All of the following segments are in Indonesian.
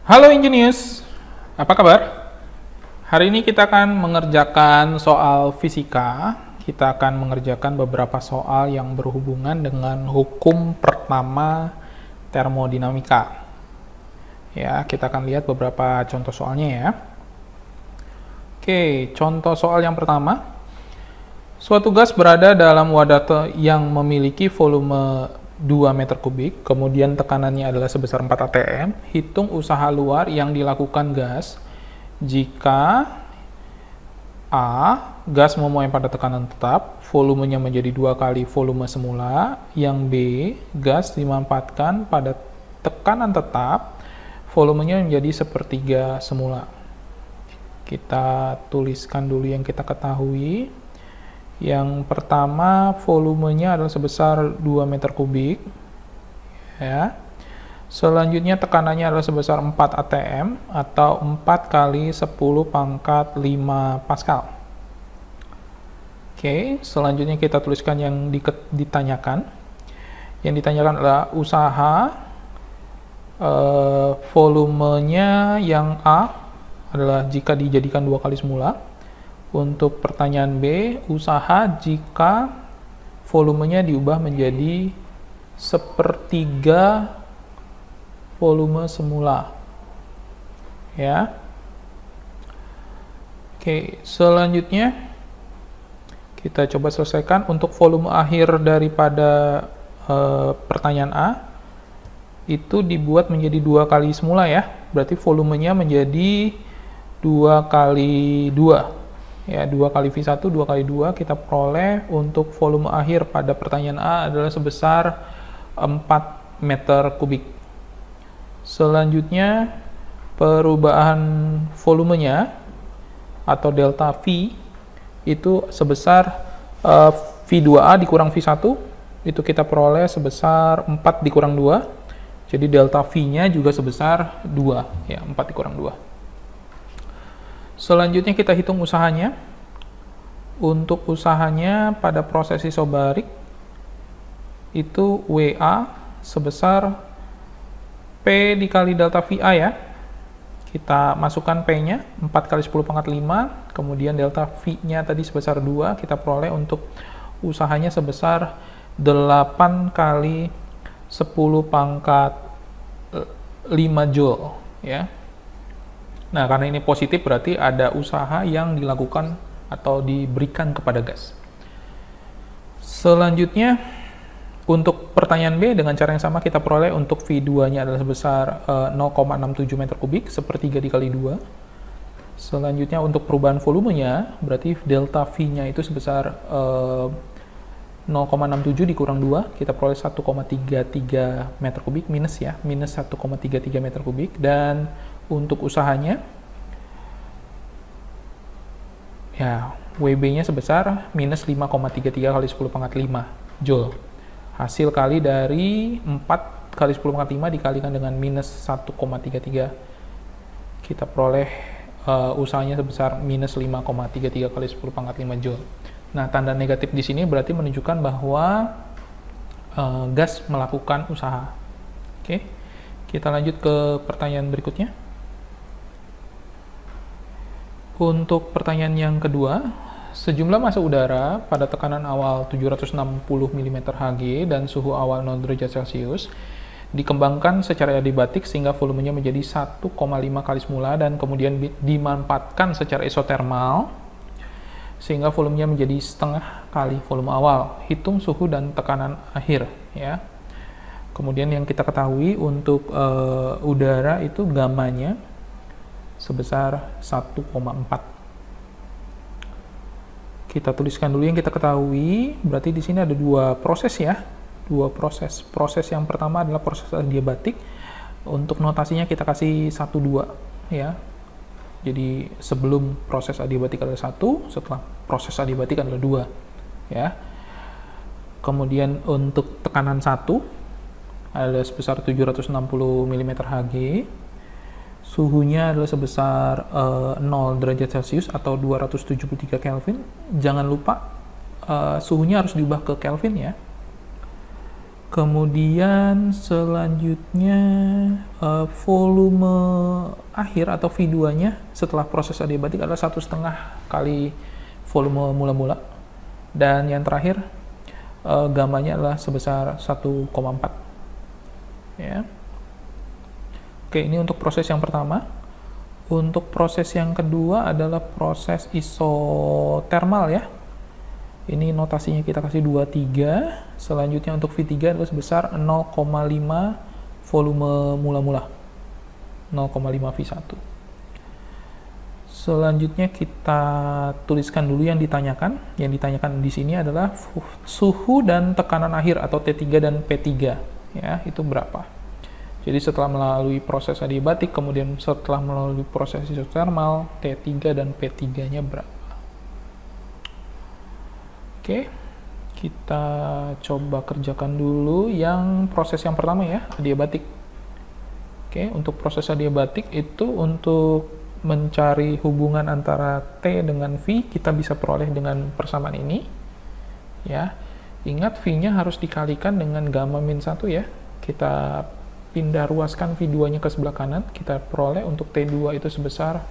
Halo Ingenius, apa kabar? Hari ini kita akan mengerjakan soal fisika. Kita akan mengerjakan beberapa soal yang berhubungan dengan hukum pertama termodinamika. Ya, kita akan lihat beberapa contoh soalnya ya. Oke, contoh soal yang pertama. Suatu gas berada dalam wadah yang memiliki volume 2 meter kubik, kemudian tekanannya adalah sebesar 4 atm. Hitung usaha luar yang dilakukan gas jika A. Gas memuai pada tekanan tetap, volumenya menjadi 2 kali volume semula. Yang B. Gas dimanfaatkan pada tekanan tetap, volumenya menjadi sepertiga semula. Kita tuliskan dulu yang kita ketahui. Yang pertama, volumenya adalah sebesar 2 meter kubik. Ya. Selanjutnya tekanannya adalah sebesar 4 atm atau 4 kali 10 pangkat 5 Pascal. Oke, selanjutnya kita tuliskan yang ditanyakan. Yang ditanyakan adalah usaha volumenya yang A adalah jika dijadikan 2 kali semula. Untuk pertanyaan B, usaha jika volumenya diubah menjadi sepertiga volume semula. Ya. Oke, selanjutnya kita coba selesaikan. Untuk volume akhir daripada pertanyaan A itu dibuat menjadi 2 kali semula ya. Berarti volumenya menjadi 2 kali 2. Ya, 2 kali V1, 2 kali 2 kita peroleh. Untuk volume akhir pada pertanyaan A adalah sebesar 4 meter kubik. Selanjutnya, perubahan volumenya atau delta V itu sebesar V2A dikurang V1, itu kita peroleh sebesar 4 dikurang 2. Jadi delta V-nya juga sebesar 2, ya, 4 dikurang 2. Selanjutnya kita hitung usahanya. Untuk usahanya pada proses isobarik itu WA sebesar P dikali delta VA ya. Kita masukkan P-nya 4 kali 10 pangkat 5, kemudian delta V-nya tadi sebesar 2, kita peroleh untuk usahanya sebesar 8 kali 10 pangkat 5 Joule ya. Nah, karena ini positif berarti ada usaha yang dilakukan atau diberikan kepada gas. Selanjutnya, untuk pertanyaan B dengan cara yang sama kita peroleh untuk V2-nya adalah sebesar 0,67 meter kubik, sepertiga dikali 2. Selanjutnya untuk perubahan volumenya, berarti delta V-nya itu sebesar 0,67 dikurang 2, kita peroleh 1,33 meter kubik, minus ya, minus 1,33 meter kubik. Dan untuk usahanya, ya, WB-nya sebesar minus 5,33 kali 10 pangkat 5 Joule. Hasil kali dari 4 kali 10 pangkat 5 dikalikan dengan minus 1,33, kita peroleh usahanya sebesar minus 5,33 kali 10 pangkat 5 Joule. Nah, tanda negatif di sini berarti menunjukkan bahwa gas melakukan usaha. Oke, kita lanjut ke pertanyaan berikutnya. Untuk pertanyaan yang kedua, sejumlah massa udara pada tekanan awal 760 mm Hg dan suhu awal 0 derajat Celcius dikembangkan secara adiabatik sehingga volumenya menjadi 1,5 kali semula dan kemudian dimanfaatkan secara isotermal sehingga volumenya menjadi setengah kali volume awal. Hitung suhu dan tekanan akhir ya. Kemudian yang kita ketahui untuk udara itu gamanya sebesar 1,4. Kita tuliskan dulu yang kita ketahui. Berarti di sini ada dua proses ya. Dua proses. Proses yang pertama adalah proses adiabatik. Untuk notasinya kita kasih 1, 2 ya. Jadi sebelum proses adiabatik adalah 1, setelah proses adiabatik adalah 2 ya. Kemudian untuk tekanan 1 adalah sebesar 760 mm Hg. Suhunya adalah sebesar 0 derajat Celcius atau 273 Kelvin. Jangan lupa suhunya harus diubah ke Kelvin ya. Kemudian selanjutnya volume akhir atau V2-nya setelah proses adiabatik adalah 1,5 kali volume mula-mula. Dan yang terakhir gamanya adalah sebesar 1,4. Ya. Oke, ini untuk proses yang pertama. Untuk proses yang kedua adalah proses isotermal ya. Ini notasinya kita kasih 23. Selanjutnya untuk V3 adalah sebesar 0,5 volume mula-mula. 0,5 V1. Selanjutnya kita tuliskan dulu yang ditanyakan. Yang ditanyakan di sini adalah suhu dan tekanan akhir atau T3 dan P3. Ya, itu berapa? Jadi setelah melalui proses adiabatik, kemudian setelah melalui proses isotermal, T3 dan P3-nya berapa? Oke, kita coba kerjakan dulu yang proses yang pertama ya, adiabatik. Oke, untuk proses adiabatik itu untuk mencari hubungan antara T dengan V, kita bisa peroleh dengan persamaan ini. Ya, ingat V-nya harus dikalikan dengan gamma min 1 ya. Kita pindah ruaskan V2-nya ke sebelah kanan, kita peroleh untuk T2 itu sebesar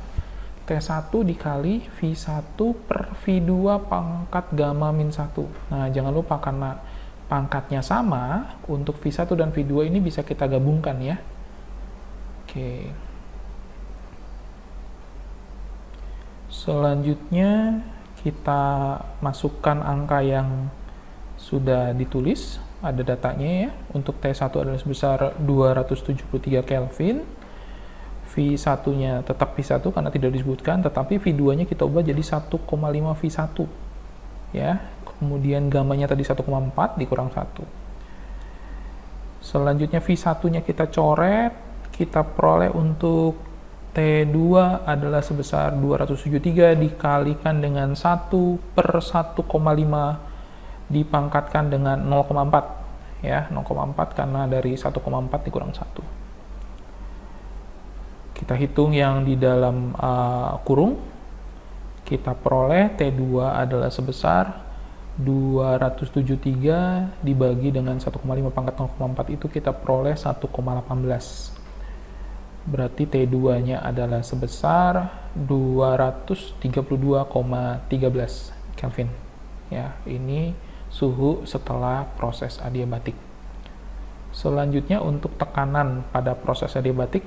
T1 dikali V1 per V2 pangkat gamma min 1. Nah, jangan lupa karena pangkatnya sama, untuk V1 dan V2 ini bisa kita gabungkan ya. Oke. Selanjutnya kita masukkan angka yang sudah ditulis, ada datanya ya. Untuk T1 adalah sebesar 273 Kelvin. V1-nya tetap V1 karena tidak disebutkan, tetapi V2-nya kita ubah jadi 1,5 V1. Ya. Kemudian gamanya tadi 1,4 dikurang 1. Selanjutnya V1-nya kita coret, kita peroleh untuk T2 adalah sebesar 273 dikalikan dengan 1 per 1,5 dipangkatkan dengan 0,4 ya, 0,4 karena dari 1,4 dikurang 1. Kita hitung yang di dalam kurung, kita peroleh T2 adalah sebesar 273 dibagi dengan 1,5 pangkat 0,4 itu kita peroleh 1,18. Berarti T2-nya adalah sebesar 232,13 Kelvin. Ya, ini suhu setelah proses adiabatik. Selanjutnya untuk tekanan pada proses adiabatik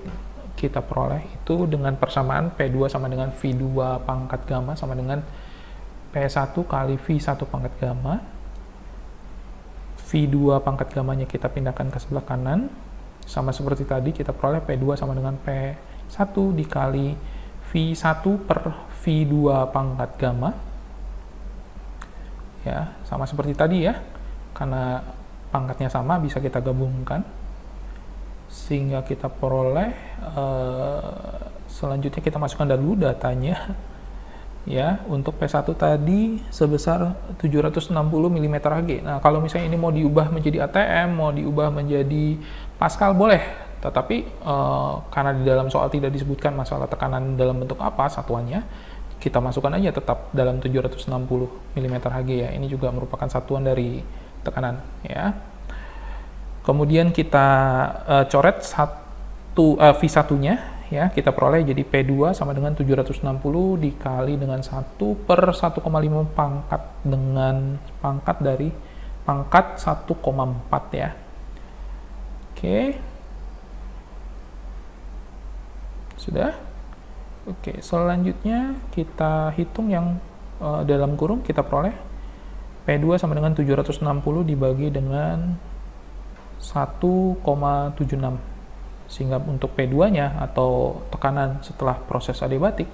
kita peroleh itu dengan persamaan P2 sama dengan V2 pangkat gamma sama dengan P1 kali V1 pangkat gamma. V2 pangkat gammanya kita pindahkan ke sebelah kanan. Sama seperti tadi kita peroleh P2 sama dengan P1 dikali V1 per V2 pangkat gamma. Ya, sama seperti tadi ya. Karena pangkatnya sama bisa kita gabungkan. Sehingga kita peroleh selanjutnya kita masukkan dulu datanya ya. Untuk P1 tadi sebesar 760 mm/Hg. Nah, kalau misalnya ini mau diubah menjadi ATM, mau diubah menjadi Pascal boleh, tetapi karena di dalam soal tidak disebutkan masalah tekanan dalam bentuk apa satuannya, kita masukkan aja tetap dalam 760 mm/Hg ya. Ini juga merupakan satuan dari tekanan ya. Kemudian kita coret V1-nya ya, kita peroleh jadi P2 sama dengan 760 dikali dengan 1 per 1,5 pangkat dengan pangkat dari pangkat 1,4 ya. Oke. Sudah? Oke, selanjutnya kita hitung yang dalam kurung, kita peroleh P2 sama dengan 760 dibagi dengan 1,76, sehingga untuk P2-nya atau tekanan setelah proses adiabatik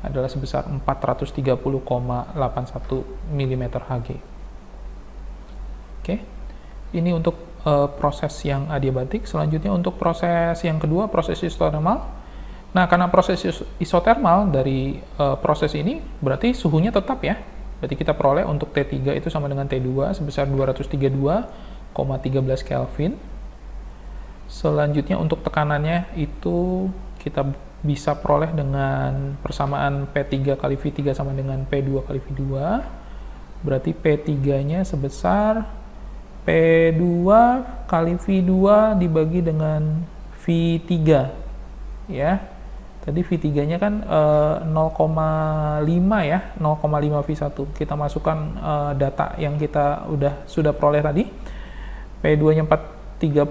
adalah sebesar 430,81 mm/Hg. Oke, ini untuk proses yang adiabatik. Selanjutnya untuk proses yang kedua, proses isotermal. Nah, karena proses isotermal dari proses ini berarti suhunya tetap ya. Berarti kita peroleh untuk T3 itu sama dengan T2 sebesar 232,13 Kelvin. Selanjutnya untuk tekanannya itu kita bisa peroleh dengan persamaan P3 kali V3 sama dengan P2 kali V2. Berarti P3-nya sebesar P2 kali V2 dibagi dengan V3 ya. Tadi V3-nya kan 0,5 ya, 0,5 V1. Kita masukkan data yang kita sudah peroleh tadi. P2-nya 30,81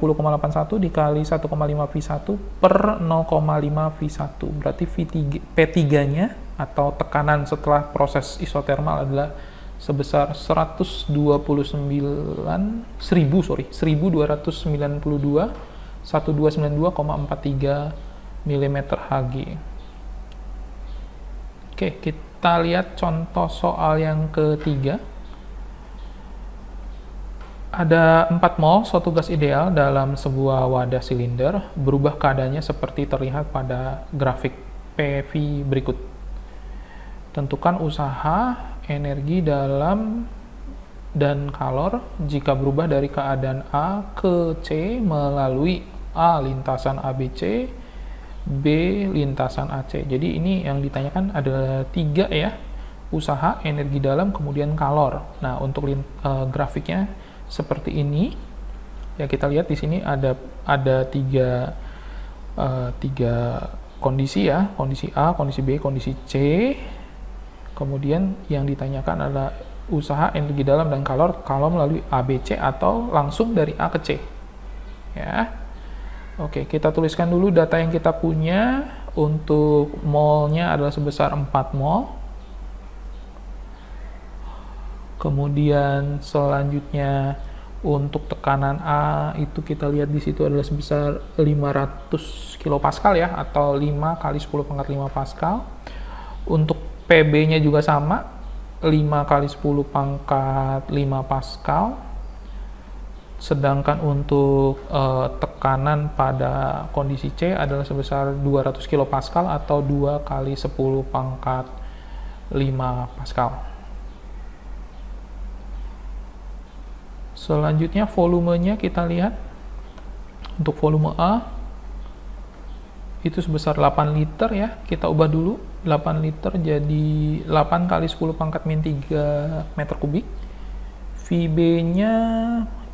dikali 1,5 V1 per 0,5 V1. Berarti P3-nya atau tekanan setelah proses isotermal adalah sebesar 1292,43 mm Hg. Oke, kita lihat contoh soal yang ketiga. Ada 4 mol suatu gas ideal dalam sebuah wadah silinder, berubah keadaannya seperti terlihat pada grafik PV berikut. Tentukan usaha, energi dalam, dan kalor jika berubah dari keadaan A ke C melalui A lintasan ABC, B lintasan AC. Jadi ini yang ditanyakan ada 3 ya, usaha, energi dalam, kemudian kalor. Nah, untuk grafiknya seperti ini ya, kita lihat di sini ada tiga kondisi ya, kondisi A, kondisi B, kondisi C. Kemudian yang ditanyakan adalah usaha, energi dalam, dan kalor kalau melalui ABC atau langsung dari A ke C ya. Oke, kita tuliskan dulu data yang kita punya. Untuk molnya adalah sebesar 4 mol. Kemudian selanjutnya untuk tekanan A itu kita lihat di situ adalah sebesar 500 kilopascal ya, atau 5 kali 10⁻⁵ Pascal. Untuk PB-nya juga sama, 5 kali 10⁵ Pascal. Sedangkan untuk tekanan pada kondisi C adalah sebesar 200 kilopascal atau 2 kali 10⁵ Pascal. Selanjutnya volumenya kita lihat. Untuk volume A itu sebesar 8 liter ya. Kita ubah dulu 8 liter jadi 8 kali 10⁻⁻³ meter kubik. VB-nya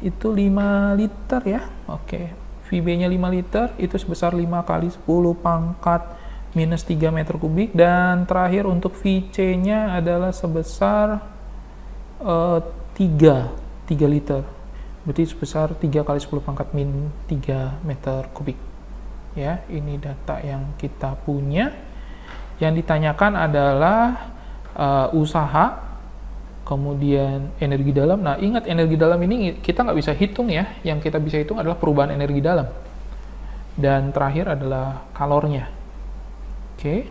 itu 5 liter ya. Oke, VB-nya 5 liter itu sebesar 5 kali 10⁻⁻³ meter kubik. Dan terakhir untuk VC-nya adalah sebesar 3 liter. Berarti sebesar 3 kali 10⁻⁻³ meter kubik. Ya, ini data yang kita punya. Yang ditanyakan adalah usaha, kemudian energi dalam. Nah, ingat energi dalam ini kita nggak bisa hitung ya. Yang kita bisa hitung adalah perubahan energi dalam. Dan terakhir adalah kalornya. Oke.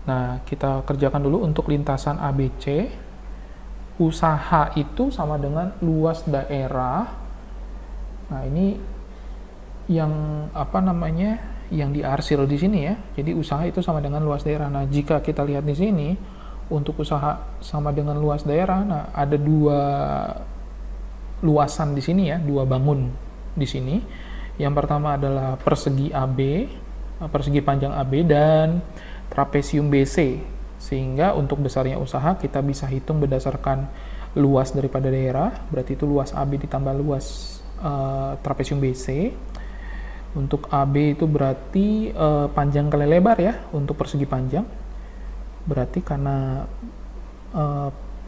Nah, kita kerjakan dulu untuk lintasan ABC. Usaha itu sama dengan luas daerah. Nah, ini yang yang diarsir di sini ya. Jadi usaha itu sama dengan luas daerah. Nah, jika kita lihat di sini untuk usaha sama dengan luas daerah, nah ada 2 luasan di sini ya, 2 bangun di sini. Yang pertama adalah persegi AB, persegi panjang AB, dan trapesium BC. Sehingga untuk besarnya usaha kita bisa hitung berdasarkan luas daripada daerah. Berarti itu luas AB ditambah luas trapesium BC. Untuk AB itu berarti panjang kali lebar ya, untuk persegi panjang. Berarti karena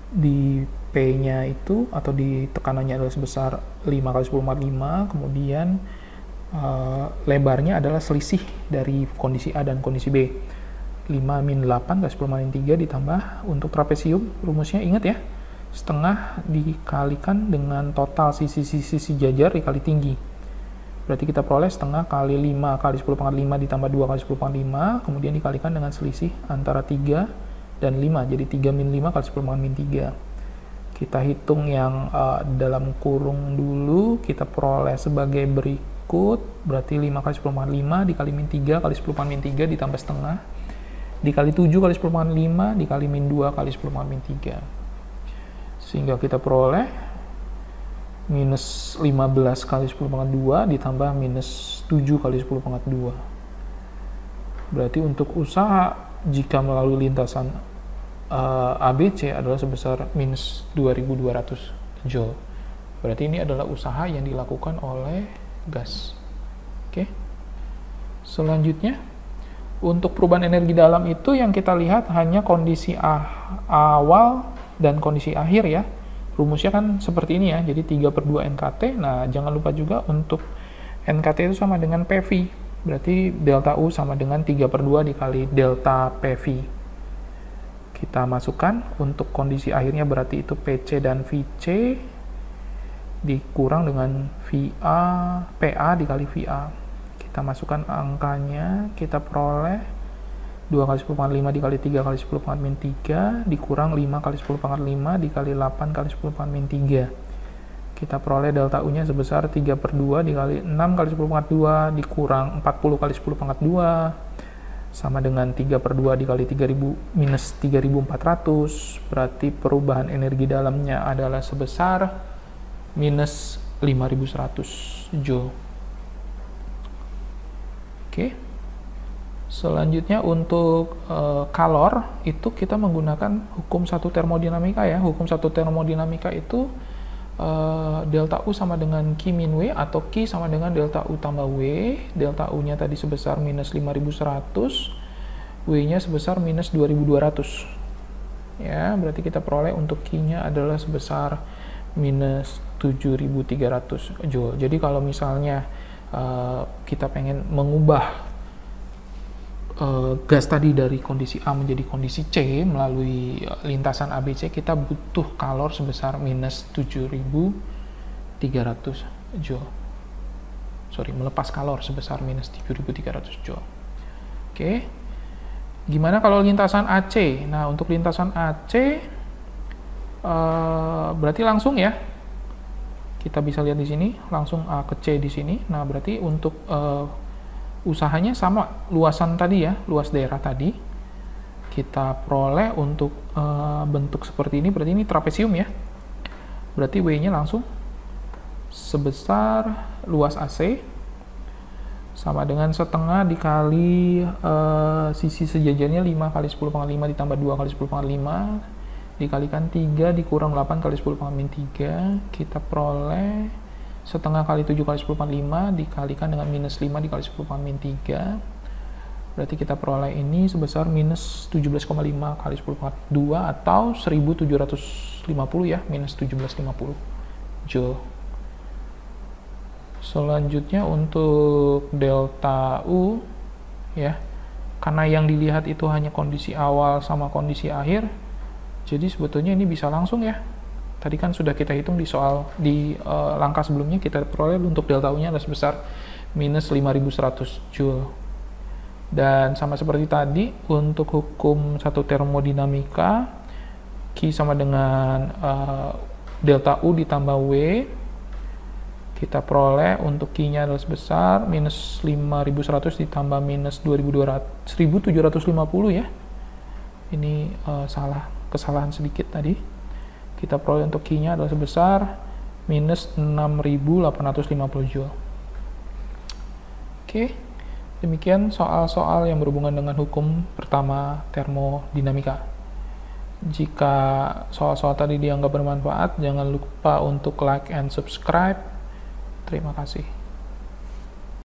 di P-nya itu atau di tekanannya adalah sebesar 5 kali 10⁻⁵, kemudian lebarnya adalah selisih dari kondisi A dan kondisi B. 5 min 8 kali 10⁻³ ditambah untuk trapesium, rumusnya ingat ya, setengah dikalikan dengan total sisi-sisi jajar dikali tinggi. Berarti kita peroleh setengah kali 5 kali 10⁻⁵ ditambah 2 kali 10⁻⁵, kemudian dikalikan dengan selisih antara 3 dan 5, jadi 3 min 5 kali 10⁻⁵. Kita hitung yang dalam kurung dulu, kita peroleh sebagai berikut. Berarti 5 kali 10⁻⁵ dikali min 3 kali 10⁻⁵ ditambah setengah, dikali 7 kali 10⁻⁵ dikali min 2 kali 10⁻⁵. Sehingga kita peroleh minus 15 kali 10⁻² ditambah minus 7 kali 10⁻². Berarti untuk usaha jika melalui lintasan ABC adalah sebesar minus 2200 Joule. Berarti ini adalah usaha yang dilakukan oleh gas. Oke. Selanjutnya, untuk perubahan energi dalam itu yang kita lihat hanya kondisi awal dan kondisi akhir ya. Rumusnya kan seperti ini ya, jadi 3/2 NKT. Nah, jangan lupa juga untuk NKT itu sama dengan PV. Berarti delta U sama dengan 3/2 dikali delta PV. Kita masukkan untuk kondisi akhirnya berarti itu PC dan VC dikurang dengan PA dikali VA. Kita masukkan angkanya, kita peroleh 2 kali 10 pangkat 5 dikali 3 kali 10 pangkat min 3 dikurang 5 kali 10 pangkat 5 dikali 8 kali 10 pangkat min 3. Kita peroleh delta U-nya sebesar 3/2 dikali 6 kali 10 pangkat 2 dikurang 40 kali 10 pangkat 2 sama dengan 3/2 dikali 3000 minus 3400. Berarti perubahan energi dalamnya adalah sebesar minus 5100 Joule. Oke. Selanjutnya untuk kalor itu kita menggunakan hukum satu termodinamika ya. Hukum satu termodinamika itu delta U sama dengan Q min W atau Q sama dengan delta U tambah W. Delta U-nya tadi sebesar minus 5100, W-nya sebesar minus 2200. Ya, berarti kita peroleh untuk Q-nya adalah sebesar minus 7300 Joule. Jadi kalau misalnya kita pengen mengubah gas tadi dari kondisi A menjadi kondisi C melalui lintasan ABC, kita butuh kalor sebesar minus 7300 Joule. Melepas kalor sebesar minus 7300 Joule. Oke. Gimana kalau lintasan AC? Nah, untuk lintasan AC berarti langsung ya. Kita bisa lihat di sini, langsung A ke C di sini. Nah, berarti untuk usahanya sama luasan tadi ya, luas daerah tadi. Kita peroleh untuk bentuk seperti ini, berarti ini trapesium ya. Berarti W-nya langsung sebesar luas AC sama dengan setengah dikali sisi sejajarnya 5 kali 10 pangkat 5 ditambah 2 kali 10 pangkat 5 dikalikan 3 dikurang 8 kali 10 pangkat min 3. Kita peroleh setengah kali 7 kali 10 pangkat 5 dikalikan dengan minus 5 dikali 10 pangkat min 3. Berarti kita peroleh ini sebesar minus 17,5 kali 10 pangkat 2 atau 1750 ya, minus 1750 Joule. Selanjutnya untuk delta U ya, karena yang dilihat itu hanya kondisi awal sama kondisi akhir, jadi sebetulnya ini bisa langsung ya. Tadi kan sudah kita hitung di langkah sebelumnya, kita peroleh untuk delta U-nya adalah sebesar minus 5100 Joule. Dan sama seperti tadi, untuk hukum satu termodinamika, Q sama dengan delta U ditambah W, kita peroleh untuk Q-nya adalah sebesar minus 5100 ditambah minus 1750 ya. Ini kesalahan sedikit tadi. Kita peroleh untuk Q-nya adalah sebesar minus 6850 Joule. Oke, demikian soal-soal yang berhubungan dengan hukum pertama termodinamika. Jika soal-soal tadi dianggap bermanfaat, jangan lupa untuk like and subscribe. Terima kasih.